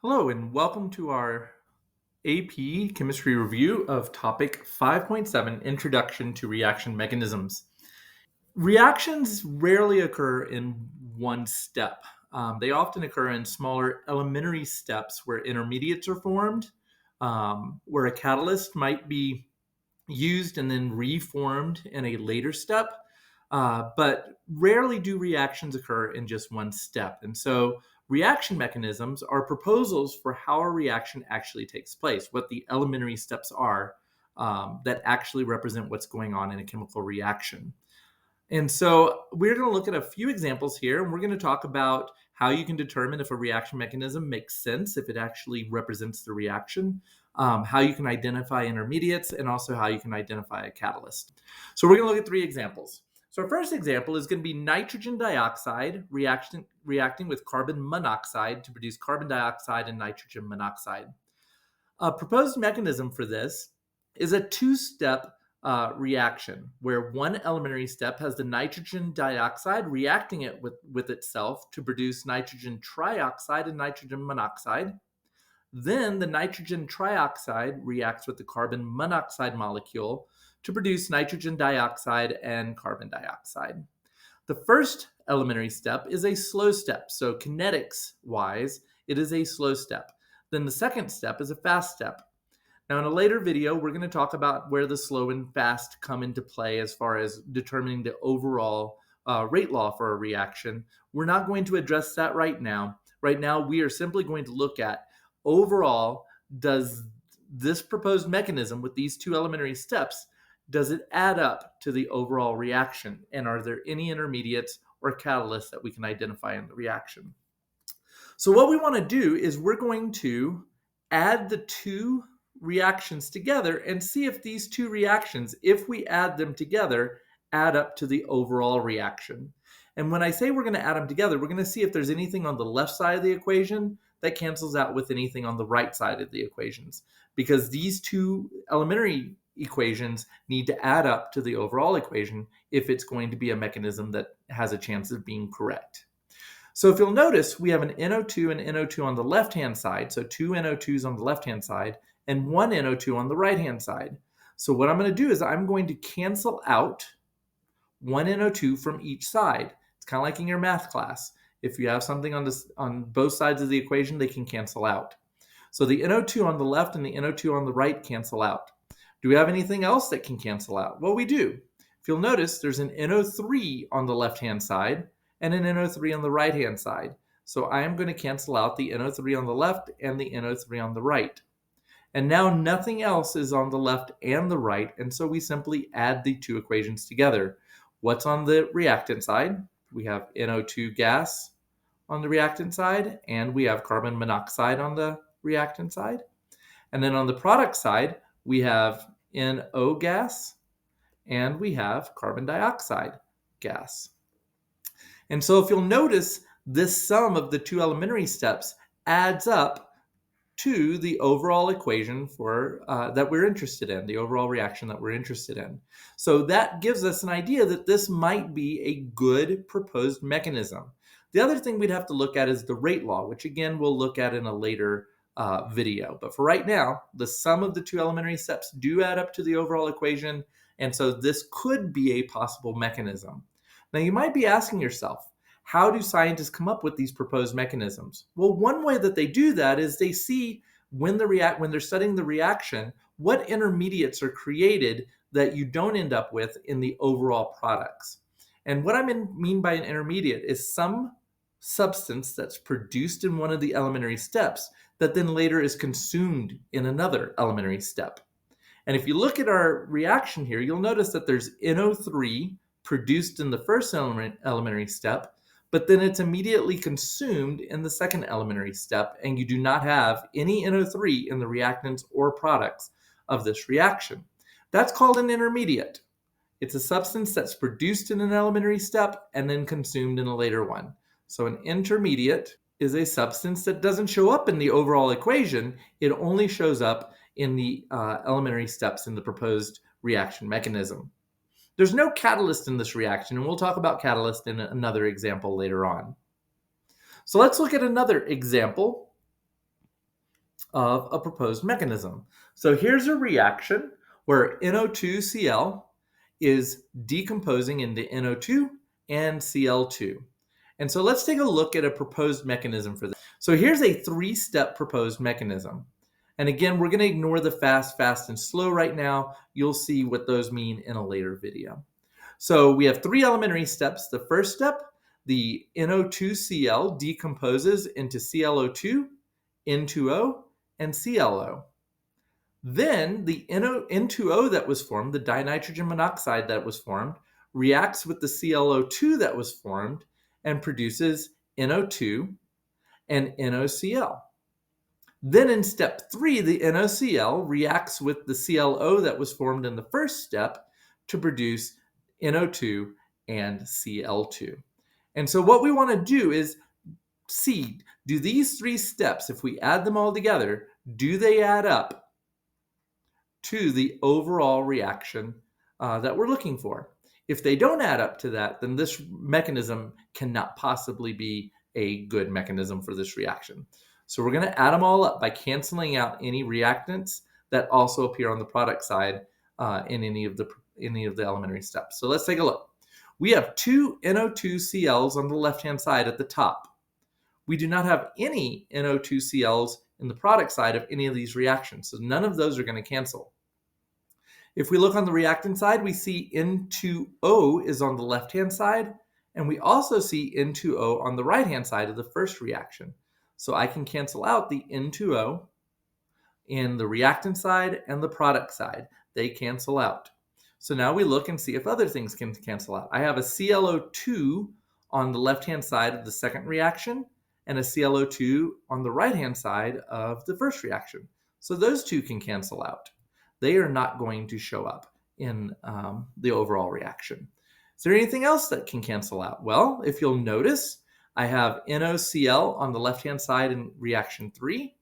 Hello, and welcome to our AP Chemistry review of topic 5.7 Introduction to Reaction Mechanisms. Reactions rarely occur in one step. They often occur in smaller elementary steps where intermediates are formed, where a catalyst might be used and then reformed in a later step. But rarely do reactions occur in just one step. And so, reaction mechanisms are proposals for how a reaction actually takes place, what the elementary steps are that actually represent what's going on in a chemical reaction. And so we're going to look at a few examples here, and we're going to talk about how you can determine if a reaction mechanism makes sense, if it actually represents the reaction, how you can identify intermediates, and also how you can identify a catalyst. So we're going to look at three examples. So our first example is going to be nitrogen dioxide reacting with carbon monoxide to produce carbon dioxide and nitrogen monoxide. A proposed mechanism for this is a two-step reaction where one elementary step has the nitrogen dioxide reacting it with itself to produce nitrogen trioxide and nitrogen monoxide. Then the nitrogen trioxide reacts with the carbon monoxide molecule to produce nitrogen dioxide and carbon dioxide. The first elementary step is a slow step. So, kinetics wise, it is a slow step. Then the second step is a fast step. Now, in a later video, we're going to talk about where the slow and fast come into play as far as determining the overall rate law for a reaction. We're not going to address that right now. Right now, we are simply going to look at overall, does this proposed mechanism with these two elementary steps, does it add up to the overall reaction? And are there any intermediates or catalysts that we can identify in the reaction? So what we want to do is we're going to add the two reactions together and see if these two reactions, if we add them together, add up to the overall reaction. And when I say we're going to add them together, we're going to see if there's anything on the left side of the equation that cancels out with anything on the right side of the equations, because these two elementary equations need to add up to the overall equation if it's going to be a mechanism that has a chance of being correct. So if you'll notice, we have an NO2 and NO2 on the left-hand side, so two NO2s on the left-hand side, and one NO2 on the right-hand side. So what I'm going to do is I'm going to cancel out one NO2 from each side. It's kind of like in your math class. If you have something on both sides of the equation, they can cancel out. So the NO2 on the left and the NO2 on the right cancel out. Do we have anything else that can cancel out? Well, we do. If you'll notice, there's an NO3 on the left-hand side and an NO3 on the right-hand side. So I am going to cancel out the NO3 on the left and the NO3 on the right. And now nothing else is on the left and the right, and so we simply add the two equations together. What's on the reactant side? We have NO2 gas on the reactant side, and we have carbon monoxide on the reactant side. And then on the product side, we have NO gas, and we have carbon dioxide gas. And so if you'll notice, this sum of the two elementary steps adds up to the overall equation for that we're interested in, the overall reaction that we're interested in. So that gives us an idea that this might be a good proposed mechanism. The other thing we'd have to look at is the rate law, which again we'll look at in a later video. But for right now, the sum of the two elementary steps do add up to the overall equation, and so this could be a possible mechanism. Now you might be asking yourself, how do scientists come up with these proposed mechanisms? Well, one way that they do that is they see when they're studying the reaction, what intermediates are created that you don't end up with in the overall products. And what I mean by an intermediate is some substance that's produced in one of the elementary steps that then later is consumed in another elementary step. And if you look at our reaction here, you'll notice that there's NO3 produced in the first elementary step, but then it's immediately consumed in the second elementary step, and you do not have any NO3 in the reactants or products of this reaction. That's called an intermediate. It's a substance that's produced in an elementary step and then consumed in a later one. So an intermediate is a substance that doesn't show up in the overall equation. It only shows up in the elementary steps in the proposed reaction mechanism. There's no catalyst in this reaction, and we'll talk about catalyst in another example later on. So let's look at another example. of a proposed mechanism. So here's a reaction where NO2Cl is decomposing into NO2 and Cl2. And so let's take a look at a proposed mechanism for this. So here's a 3-step proposed mechanism. And again, we're going to ignore the fast, fast, and slow right now. You'll see what those mean in a later video. So we have 3 elementary steps. The first step, the NO2Cl decomposes into ClO2, N2O, and ClO. Then the N2O that was formed, the dinitrogen monoxide that was formed, reacts with the ClO2 that was formed and produces NO2 and NOCl. Then in step 3, the NOCl reacts with the ClO that was formed in the first step to produce NO2 and Cl2. And so what we want to do is see, do these 3 steps, if we add them all together, do they add up to the overall reaction that we're looking for? If they don't add up to that, then this mechanism cannot possibly be a good mechanism for this reaction. So we're going to add them all up by canceling out any reactants that also appear on the product side in any of the elementary steps. So let's take a look. We have 2 NO2Cls on the left-hand side at the top. We do not have any NO2Cls in the product side of any of these reactions, so none of those are going to cancel. If we look on the reactant side, we see N2O is on the left-hand side, and we also see N2O on the right-hand side of the first reaction. So I can cancel out the N2O in the reactant side and the product side. They cancel out. So now we look and see if other things can cancel out. I have a ClO2 on the left-hand side of the second reaction and a ClO2 on the right-hand side of the first reaction. So those two can cancel out. They are not going to show up in the overall reaction. Is there anything else that can cancel out? Well, if you'll notice, I have NOCl on the left-hand side in reaction 3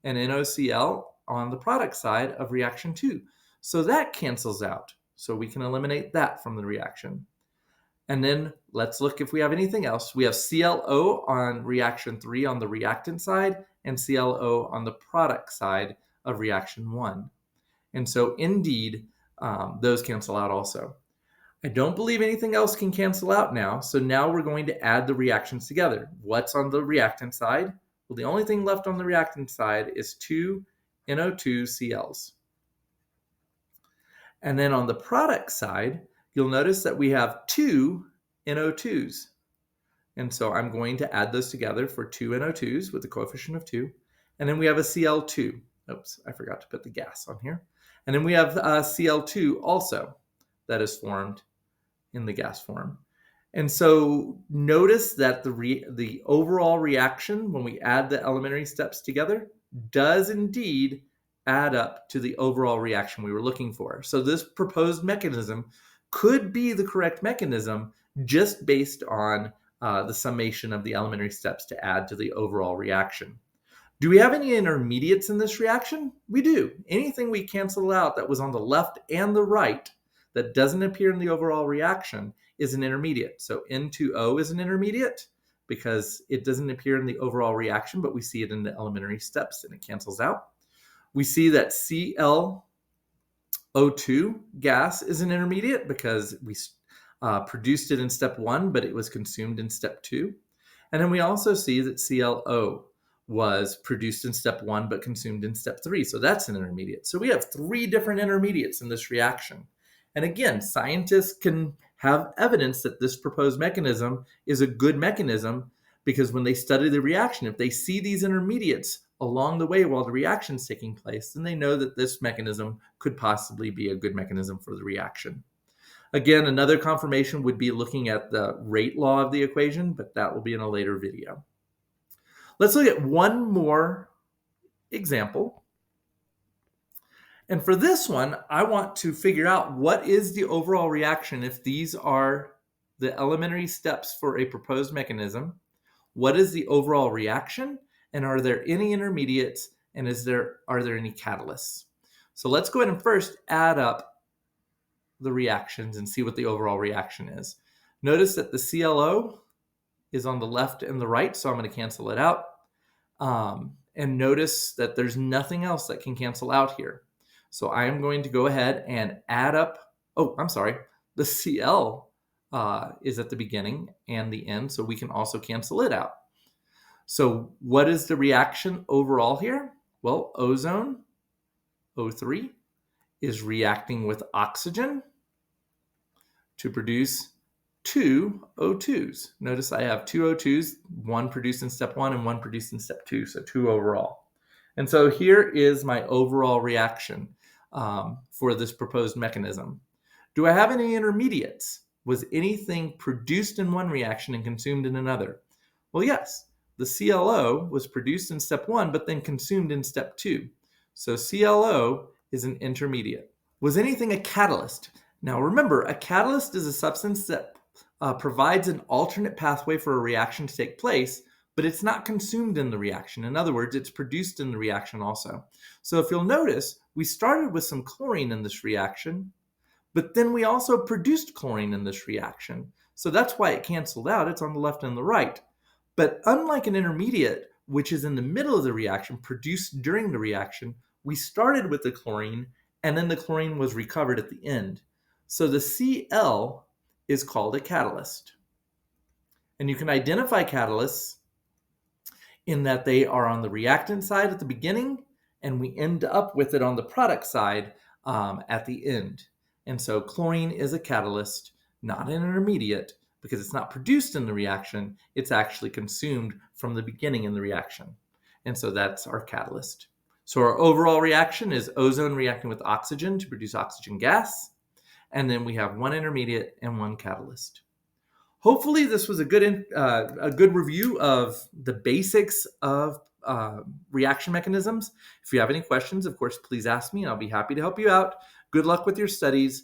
and NOCl on the product side of reaction 2. So that cancels out. So we can eliminate that from the reaction. And then let's look if we have anything else. We have ClO on reaction 3 on the reactant side and ClO on the product side of reaction 1. And so indeed, those cancel out also. I don't believe anything else can cancel out now. So now we're going to add the reactions together. What's on the reactant side? Well, the only thing left on the reactant side is 2 NO2Cls. And then on the product side, you'll notice that we have 2 NO2s. And so I'm going to add those together for 2 NO2s with a coefficient of 2. And then we have a Cl2. Oops, I forgot to put the gas on here. And then we have Cl2 also that is formed in the gas form. And so notice that the overall reaction, when we add the elementary steps together, does indeed add up to the overall reaction we were looking for. So this proposed mechanism could be the correct mechanism just based on the summation of the elementary steps to add to the overall reaction. Do we have any intermediates in this reaction? We do. Anything we cancel out that was on the left and the right that doesn't appear in the overall reaction is an intermediate. So N2O is an intermediate because it doesn't appear in the overall reaction, but we see it in the elementary steps and it cancels out. We see that ClO2 gas is an intermediate because we produced it in step 1, but it was consumed in step 2. And then we also see that ClO was produced in step 1 but consumed in step 3. So that's an intermediate. So we have 3 different intermediates in this reaction. And again, scientists can have evidence that this proposed mechanism is a good mechanism because when they study the reaction, if they see these intermediates along the way while the reaction is taking place, then they know that this mechanism could possibly be a good mechanism for the reaction. Again, another confirmation would be looking at the rate law of the equation, but that will be in a later video. Let's look at one more example. And for this one, I want to figure out what is the overall reaction if these are the elementary steps for a proposed mechanism. What is the overall reaction? And are there any intermediates? And are there any catalysts? So let's go ahead and first add up the reactions and see what the overall reaction is. Notice that the ClO is on the left and the right, so I'm going to cancel it out. And notice that there's nothing else that can cancel out here. So I am going to go ahead and add up, oh, I'm sorry, the Cl is at the beginning and the end, so we can also cancel it out. So what is the reaction overall here? Well, ozone, O3, is reacting with oxygen to produce two O2s. Notice I have two O2s, one produced in step 1 and one produced in step 2, so 2 overall. And so here is my overall reaction for this proposed mechanism. Do I have any intermediates? Was anything produced in one reaction and consumed in another? Well, yes. The ClO was produced in step 1, but then consumed in step 2. So ClO is an intermediate. Was anything a catalyst? Now remember, a catalyst is a substance that provides an alternate pathway for a reaction to take place, but it's not consumed in the reaction. In other words, it's produced in the reaction also. So if you'll notice, we started with some chlorine in this reaction, but then we also produced chlorine in this reaction. So that's why it canceled out. It's on the left and the right. But unlike an intermediate, which is in the middle of the reaction, produced during the reaction, we started with the chlorine, and then the chlorine was recovered at the end. So the Cl is called a catalyst. And you can identify catalysts in that they are on the reactant side at the beginning, and we end up with it on the product side at the end. And so chlorine is a catalyst, not an intermediate, because it's not produced in the reaction, it's actually consumed from the beginning in the reaction. And so that's our catalyst. So our overall reaction is ozone reacting with oxygen to produce oxygen gas. And then we have one intermediate and one catalyst. Hopefully this was a good review of the basics of reaction mechanisms. If you have any questions, of course, please ask me and I'll be happy to help you out. Good luck with your studies.